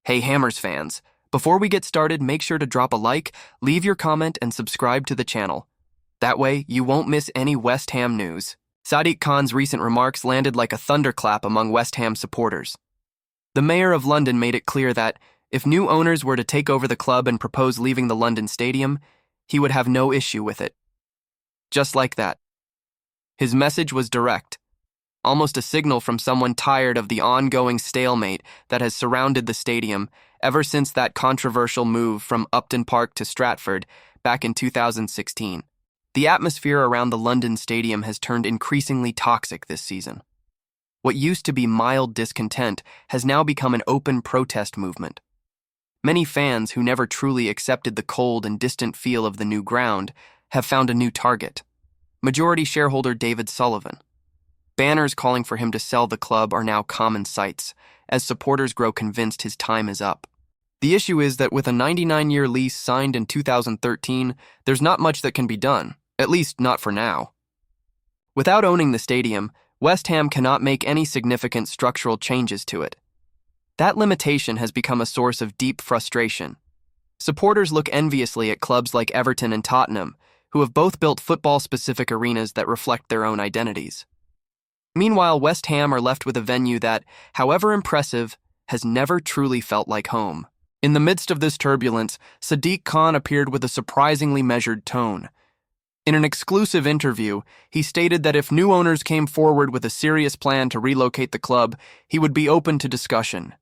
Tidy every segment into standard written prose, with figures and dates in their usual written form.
Hey Hammers fans, before we get started, make sure to drop a like, leave your comment, and subscribe to the channel. That way, you won't miss any West Ham news. Sadiq Khan's recent remarks landed like a thunderclap among West Ham supporters. The mayor of London made it clear that, if new owners were to take over the club and propose leaving the London Stadium, he would have no issue with it. Just like that. His message was direct, almost a signal from someone tired of the ongoing stalemate that has surrounded the stadium ever since that controversial move from Upton Park to Stratford back in 2016. The atmosphere around the London Stadium has turned increasingly toxic this season. What used to be mild discontent has now become an open protest movement. Many fans who never truly accepted the cold and distant feel of the new ground have found a new target: majority shareholder David Sullivan. Banners calling for him to sell the club are now common sights, as supporters grow convinced his time is up. The issue is that with a 99-year lease signed in 2013, there's not much that can be done, at least not for now. Without owning the stadium, West Ham cannot make any significant structural changes to it. That limitation has become a source of deep frustration. Supporters look enviously at clubs like Everton and Tottenham, who have both built football-specific arenas that reflect their own identities. Meanwhile, West Ham are left with a venue that, however impressive, has never truly felt like home. In the midst of this turbulence, Sadiq Khan appeared with a surprisingly measured tone. In an exclusive interview, he stated that if new owners came forward with a serious plan to relocate the club, he would be open to discussion.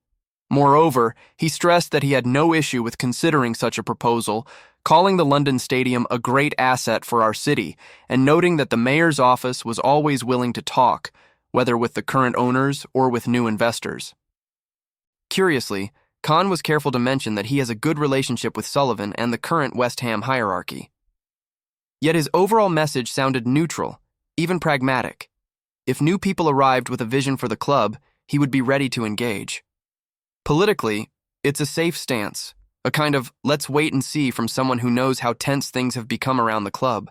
Moreover, he stressed that he had no issue with considering such a proposal, calling the London Stadium a great asset for our city, and noting that the mayor's office was always willing to talk, whether with the current owners or with new investors. Curiously, Khan was careful to mention that he has a good relationship with Sullivan and the current West Ham hierarchy. Yet his overall message sounded neutral, even pragmatic. If new people arrived with a vision for the club, he would be ready to engage. Politically, it's a safe stance, a kind of let's wait and see from someone who knows how tense things have become around the club.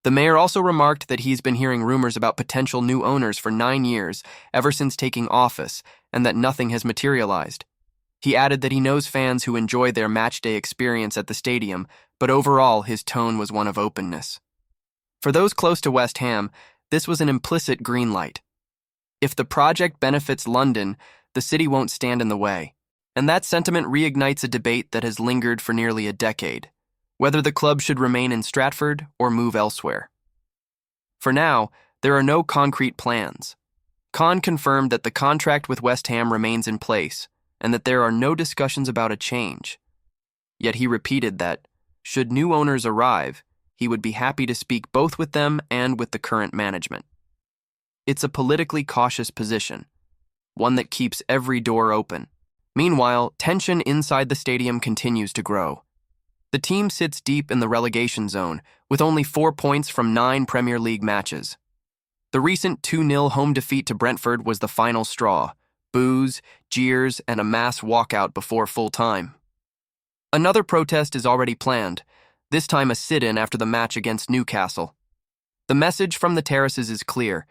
The mayor also remarked that he's been hearing rumors about potential new owners for 9 years, ever since taking office, and that nothing has materialized. He added that he knows fans who enjoy their matchday experience at the stadium, but overall his tone was one of openness. For those close to West Ham, this was an implicit green light. If the project benefits London, the city won't stand in the way. And that sentiment reignites a debate that has lingered for nearly a decade, whether the club should remain in Stratford or move elsewhere. For now, there are no concrete plans. Khan confirmed that the contract with West Ham remains in place, and that there are no discussions about a change. Yet he repeated that, should new owners arrive, he would be happy to speak both with them and with the current management. It's a politically cautious position, one that keeps every door open. Meanwhile, tension inside the stadium continues to grow. The team sits deep in the relegation zone, with only 4 points from 9 Premier League matches. The recent 2-0 home defeat to Brentford was the final straw: boos, jeers, and a mass walkout before full time. Another protest is already planned, this time a sit-in after the match against Newcastle. The message from the terraces is clear: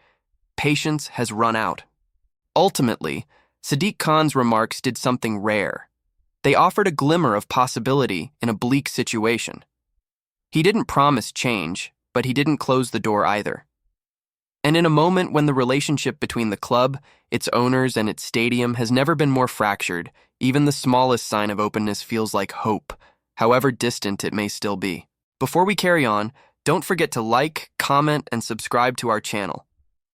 patience has run out. Ultimately, Sadiq Khan's remarks did something rare. They offered a glimmer of possibility in a bleak situation. He didn't promise change, but he didn't close the door either. And in a moment when the relationship between the club, its owners, and its stadium has never been more fractured, even the smallest sign of openness feels like hope, however distant it may still be. Before we carry on, don't forget to like, comment, and subscribe to our channel.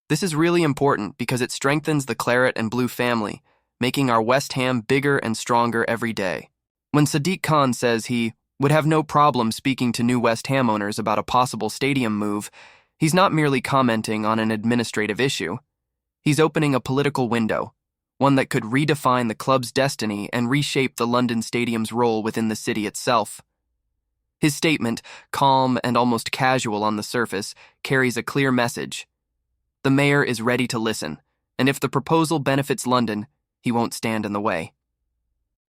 This is really important because it strengthens the Claret and Blue family, making our West Ham bigger and stronger every day. When Sadiq Khan says he would have no problem speaking to new West Ham owners about a possible stadium move, he's not merely commenting on an administrative issue. He's opening a political window, one that could redefine the club's destiny and reshape the London Stadium's role within the city itself. His statement, calm and almost casual on the surface, carries a clear message. The mayor is ready to listen, and if the proposal benefits London, he won't stand in the way.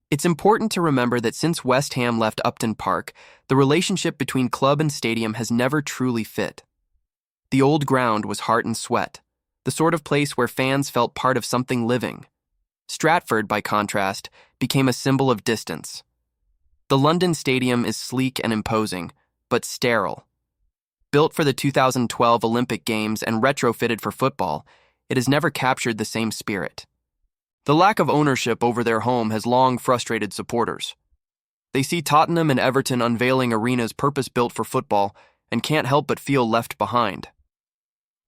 It's important to remember that since West Ham left Upton Park, the relationship between club and stadium has never truly fit. The old ground was heart and sweat, the sort of place where fans felt part of something living. Stratford, by contrast, became a symbol of distance. The London Stadium is sleek and imposing, but sterile. Built for the 2012 Olympic Games and retrofitted for football, it has never captured the same spirit. The lack of ownership over their home has long frustrated supporters. They see Tottenham and Everton unveiling arenas purpose-built for football and can't help but feel left behind.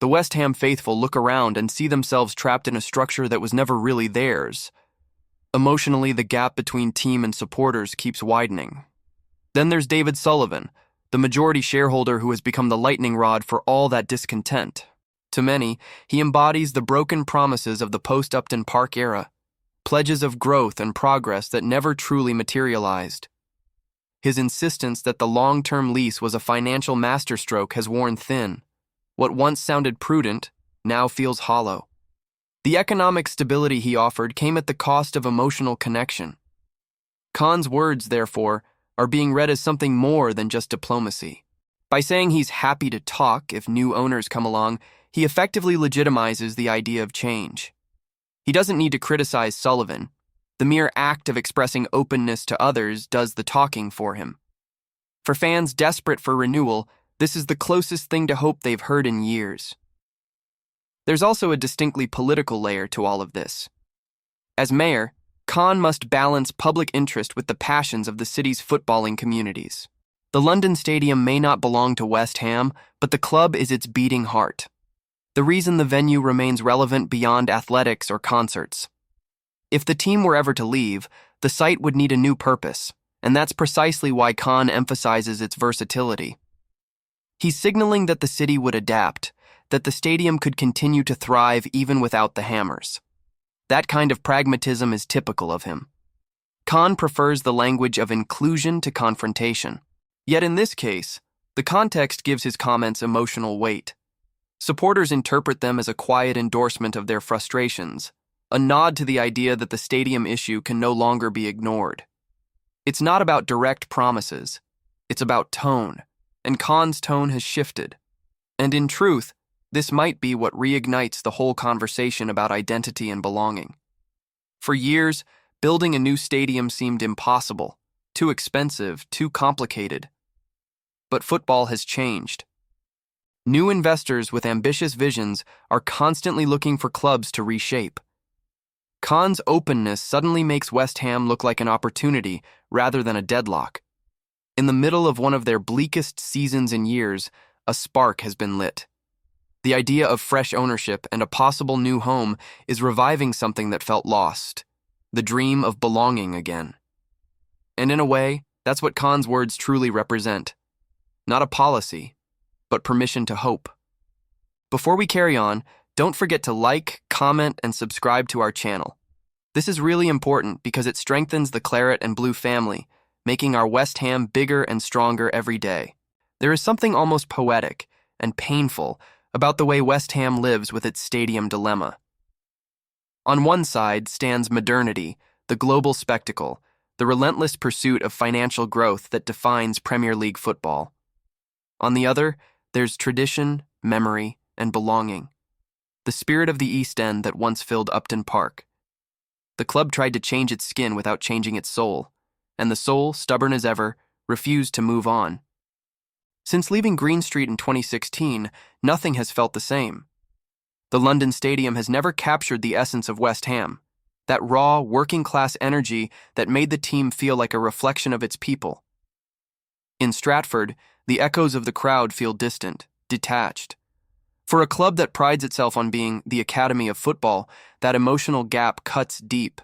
The West Ham faithful look around and see themselves trapped in a structure that was never really theirs. Emotionally, the gap between team and supporters keeps widening. Then there's David Sullivan, the majority shareholder who has become the lightning rod for all that discontent. To many, he embodies the broken promises of the post-Upton Park era, pledges of growth and progress that never truly materialized. His insistence that the long-term lease was a financial masterstroke has worn thin. What once sounded prudent now feels hollow. The economic stability he offered came at the cost of emotional connection. Khan's words, therefore, are being read as something more than just diplomacy. By saying he's happy to talk if new owners come along, he effectively legitimizes the idea of change. He doesn't need to criticize Sullivan. The mere act of expressing openness to others does the talking for him. For fans desperate for renewal, this is the closest thing to hope they've heard in years. There's also a distinctly political layer to all of this. As mayor, Khan must balance public interest with the passions of the city's footballing communities. The London Stadium may not belong to West Ham, but the club is its beating heart. The reason the venue remains relevant beyond athletics or concerts. If the team were ever to leave, the site would need a new purpose, and that's precisely why Khan emphasizes its versatility. He's signaling that the city would adapt, that the stadium could continue to thrive even without the Hammers. That kind of pragmatism is typical of him. Khan prefers the language of inclusion to confrontation. Yet in this case, the context gives his comments emotional weight. Supporters interpret them as a quiet endorsement of their frustrations, a nod to the idea that the stadium issue can no longer be ignored. It's not about direct promises, it's about tone, and Khan's tone has shifted. And in truth, this might be what reignites the whole conversation about identity and belonging. For years, building a new stadium seemed impossible, too expensive, too complicated. But football has changed. New investors with ambitious visions are constantly looking for clubs to reshape. Khan's openness suddenly makes West Ham look like an opportunity rather than a deadlock. In the middle of one of their bleakest seasons in years, a spark has been lit. The idea of fresh ownership and a possible new home is reviving something that felt lost, the dream of belonging again. And in a way, that's what Khan's words truly represent. Not a policy, but permission to hope. Before we carry on, don't forget to like, comment, and subscribe to our channel. This is really important because it strengthens the Claret and Blue family, making our West Ham bigger and stronger every day. There is something almost poetic and painful about the way West Ham lives with its stadium dilemma. On one side stands modernity, the global spectacle, the relentless pursuit of financial growth that defines Premier League football. On the other, there's tradition, memory, and belonging. The spirit of the East End that once filled Upton Park. The club tried to change its skin without changing its soul, and the soul, stubborn as ever, refused to move on. Since leaving Green Street in 2016, nothing has felt the same. The London Stadium has never captured the essence of West Ham, that raw, working-class energy that made the team feel like a reflection of its people. In Stratford, the echoes of the crowd feel distant, detached. For a club that prides itself on being the academy of football, that emotional gap cuts deep.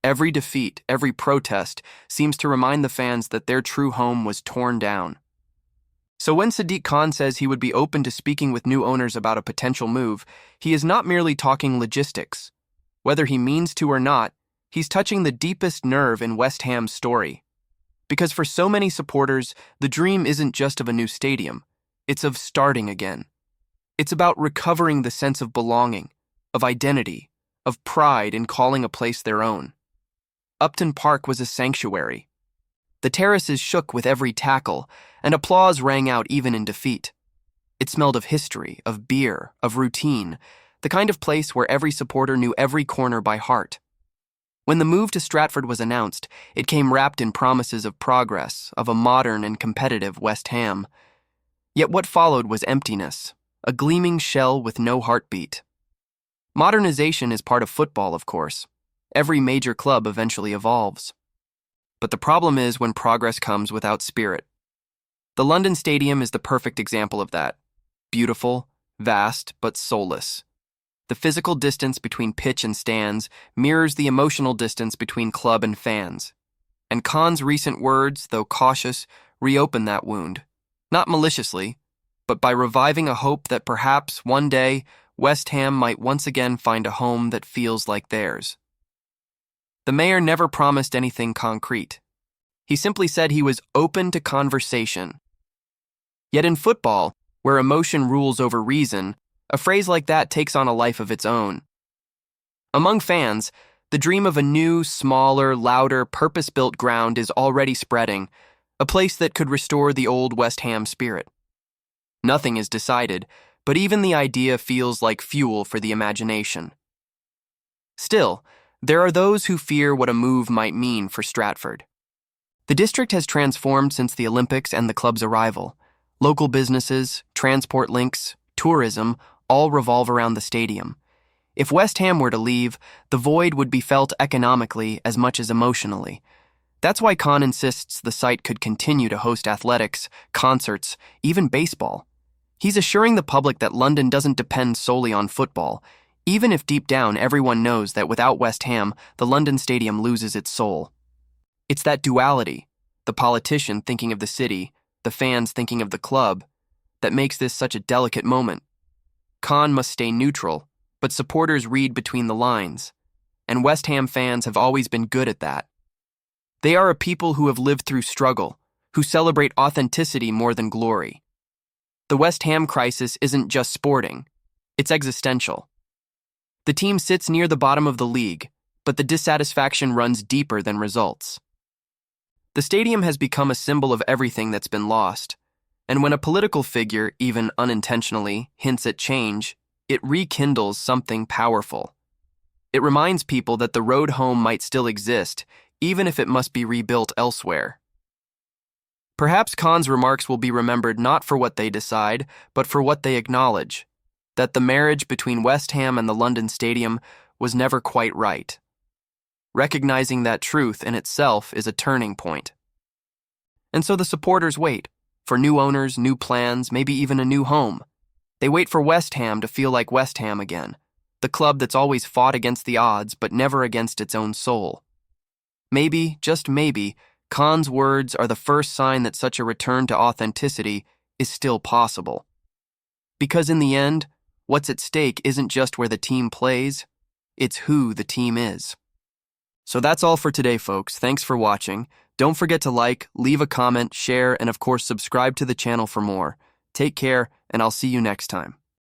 Every defeat, every protest, seems to remind the fans that their true home was torn down. So when Sadiq Khan says he would be open to speaking with new owners about a potential move, he is not merely talking logistics. Whether he means to or not, he's touching the deepest nerve in West Ham's story. Because for so many supporters, the dream isn't just of a new stadium, it's of starting again. It's about recovering the sense of belonging, of identity, of pride in calling a place their own. Upton Park was a sanctuary. The terraces shook with every tackle, and applause rang out even in defeat. It smelled of history, of beer, of routine, the kind of place where every supporter knew every corner by heart. When the move to Stratford was announced, it came wrapped in promises of progress, of a modern and competitive West Ham. Yet what followed was emptiness, a gleaming shell with no heartbeat. Modernization is part of football, of course. Every major club eventually evolves. But the problem is when progress comes without spirit. The London Stadium is the perfect example of that. Beautiful, vast, but soulless. The physical distance between pitch and stands mirrors the emotional distance between club and fans. And Khan's recent words, though cautious, reopen that wound. Not maliciously, but by reviving a hope that perhaps one day West Ham might once again find a home that feels like theirs. The mayor never promised anything concrete. He simply said he was open to conversation. Yet in football, where emotion rules over reason, a phrase like that takes on a life of its own. Among fans, the dream of a new, smaller, louder, purpose-built ground is already spreading, a place that could restore the old West Ham spirit. Nothing is decided, but even the idea feels like fuel for the imagination. Still, there are those who fear what a move might mean for Stratford. The district has transformed since the Olympics and the club's arrival. Local businesses, transport links, tourism all revolve around the stadium. If West Ham were to leave, the void would be felt economically as much as emotionally. That's why Khan insists the site could continue to host athletics, concerts, even baseball. He's assuring the public that London doesn't depend solely on football, even if deep down everyone knows that without West Ham, the London Stadium loses its soul. It's that duality, the politician thinking of the city, the fans thinking of the club, that makes this such a delicate moment. Khan must stay neutral, but supporters read between the lines, and West Ham fans have always been good at that. They are a people who have lived through struggle, who celebrate authenticity more than glory. The West Ham crisis isn't just sporting, it's existential. The team sits near the bottom of the league, but the dissatisfaction runs deeper than results. The stadium has become a symbol of everything that's been lost, and when a political figure, even unintentionally, hints at change, it rekindles something powerful. It reminds people that the road home might still exist, even if it must be rebuilt elsewhere. Perhaps Khan's remarks will be remembered not for what they decide, but for what they acknowledge, that the marriage between West Ham and the London Stadium was never quite right. Recognizing that truth in itself is a turning point. And so the supporters wait, for new owners, new plans, maybe even a new home. They wait for West Ham to feel like West Ham again, the club that's always fought against the odds but never against its own soul. Maybe, just maybe, Khan's words are the first sign that such a return to authenticity is still possible. Because in the end, what's at stake isn't just where the team plays, it's who the team is. So that's all for today, folks. Thanks for watching. Don't forget to like, leave a comment, share, and of course subscribe to the channel for more. Take care, and I'll see you next time.